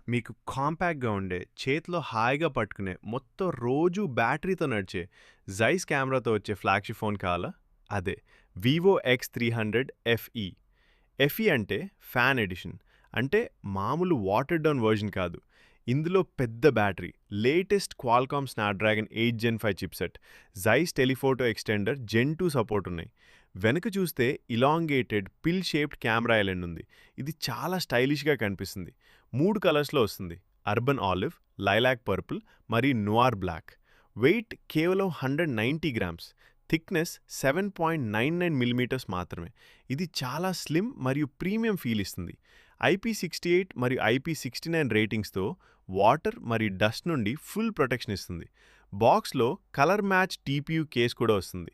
మీకు కాంపాక్ట్‌గా ఉండే, చేతిలో హాయిగా పట్టుకునే, మొత్తం రోజు బ్యాటరీతో నడిచే జైస్ కెమెరాతో వచ్చే ఫ్లాగ్‌షిప్ ఫోన్ కావాలా? అదే వివో X300 FE. ఎఫ్ఈ అంటే ఫ్యాన్ ఎడిషన్. అంటే మామూలు వాటర్డ్ డౌన్ వెర్షన్ కాదు. ఇందులో పెద్ద బ్యాటరీ, లేటెస్ట్ క్వాల్కామ్ స్నాప్‌డ్రాగన్ 8 జెన్ 5 చిప్‌సెట్, జైస్ టెలిఫోటో ఎక్స్టెండర్ జెన్ 2 సపోర్ట్ ఉన్నాయి. వెనక చూస్తే ఇలాంగేటెడ్ పిల్ షేప్డ్ కెమెరా ఐలాండ్ ఉంది. ఇది చాలా స్టైలిష్‌గా కనిపిస్తుంది. 3 కలర్స్‌లో వస్తుంది. అర్బన్ ఆలివ్, లైలాక్ పర్పుల్ మరియు నోయిర్ బ్లాక్. వెయిట్ కేవలం 190 గ్రామ్స్. థిక్‌నెస్ 7.99 మిల్లీమీటర్స్ మాత్రమే. ఇది చాలా స్లిమ్ మరియు ప్రీమియం ఫీల్ ఇస్తుంది. IP68 మరియు IP69 రేటింగ్స్‌తో వాటర్ మరియు డస్ట్ నుండి ఫుల్ ప్రొటెక్షన్ ఇస్తుంది. బాక్స్‌లో కలర్ మ్యాచ్ TPU కేస్ కూడా వస్తుంది.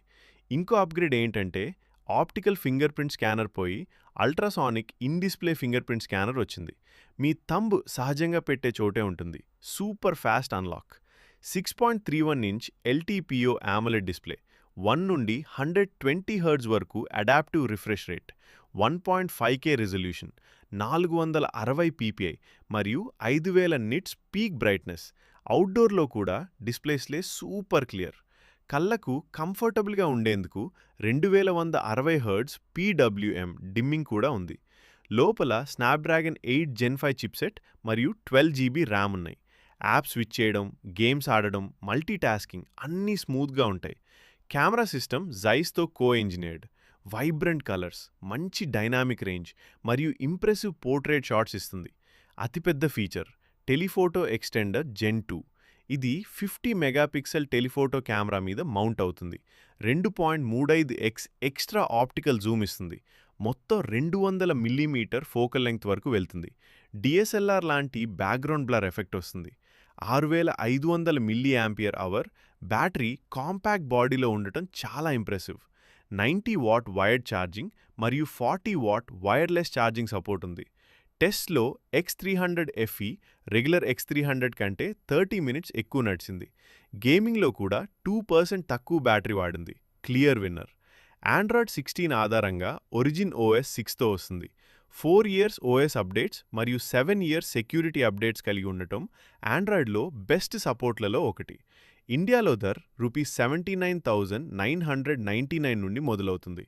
ఇంకో అప్‌గ్రేడ్ ఏంటంటే ఆప్టికల్ ఫింగర్ ప్రింట్ స్కానర్ పోయి ultrasonic in display finger print scanner వచ్చింది. మీ థంబ్ సహజంగా పెట్టే చోటే ఉంటుంది. Super fast unlock. 6.31 inch LTPO AMOLED display. 1 నుండి 120 హెర్ట్జ్ వరకు adaptive refresh rate. 1.5K resolution. 460 ppi మరియు 5000 నిట్స్ పీక్ బ్రైట్నెస్. అవుట్డోర్లో కూడా డిస్ప్లేస్లే సూపర్ క్లియర్. కళ్ళకు కంఫర్టబుల్గా ఉండేందుకు 2160 హెర్ట్జ్ PWM డిమ్మింగ్ కూడా ఉంది. లోపల స్నాప్‌డ్రాగన్ 8 జెన్ 5 చిప్‌సెట్ మరియు 12 జీబీ ర్యామ్ ఉన్నాయి. యాప్ స్విచ్ చేయడం, గేమ్స్ ఆడడం, మల్టీటాస్కింగ్ అన్నీ స్మూత్‌గా ఉంటాయి. కెమెరా సిస్టమ్ జైస్‌తో కో-ఇంజినీర్డ్. వైబ్రెంట్ కలర్స్, మంచి డైనామిక్ రేంజ్ మరియు ఇంప్రెసివ్ పోర్ట్రేట్ షాట్స్ ఇస్తుంది. అతిపెద్ద ఫీచర్ టెలిఫోటో ఎక్స్టెండర్ జెన్ 2. ఇది 50 మెగాపిక్సెల్ టెలిఫోటో కెమెరా మీద మౌంట్ అవుతుంది. 2.35x ఎక్స్ట్రా ఆప్టికల్ జూమ్ ఇస్తుంది. మొత్తం 200 మిల్లీమీటర్ ఫోకల్ లెంగ్త్ వరకు వెళ్తుంది. DSLR లాంటి బ్యాక్గ్రౌండ్ బ్లర్ ఎఫెక్ట్ వస్తుంది. 6500 milliampere hour battery compact బాడీలో ఉండటం చాలా ఇంప్రెసివ్. 90 వాట్ వైర్డ్ ఛార్జింగ్ మరియు 40 వాట్ వైర్లెస్ ఛార్జింగ్ సపోర్ట్ ఉంది. టెస్ట్‌లో X300 FE రెగ్యులర్ X300 కంటే 30 మినిట్స్ ఎక్కువ నడిచింది. గేమింగ్‌లో కూడా 2% తక్కువ బ్యాటరీ వాడింది. Clear winner. ఆండ్రాయిడ్ 16 ఆధారంగా ఒరిజిన్ OS 6తో వస్తుంది. 4 ఇయర్స్ OS అప్డేట్స్ మరియు 7 ఇయర్స్ సెక్యూరిటీ అప్డేట్స్ కలిగి ఉండటం ఆండ్రాయిడ్లో బెస్ట్ సపోర్ట్లలో ఒకటి. ఇండియాలో ధర ₹79,999 నుండి మొదలవుతుంది.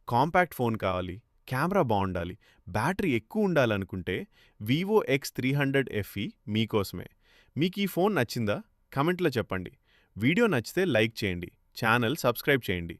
కాంపాక్ట్ ఫోన్ కావాలి, కెమెరా బాగుండాలి, బ్యాటరీ ఎక్కువ ఉండాలనుకుంటే వివో X300 FE మీకోసమే. మీకు ఈ ఫోన్ నచ్చిందా? కమెంట్లో చెప్పండి. వీడియో నచ్చితే లైక్ చేయండి, ఛానల్ సబ్స్క్రైబ్ చేయండి.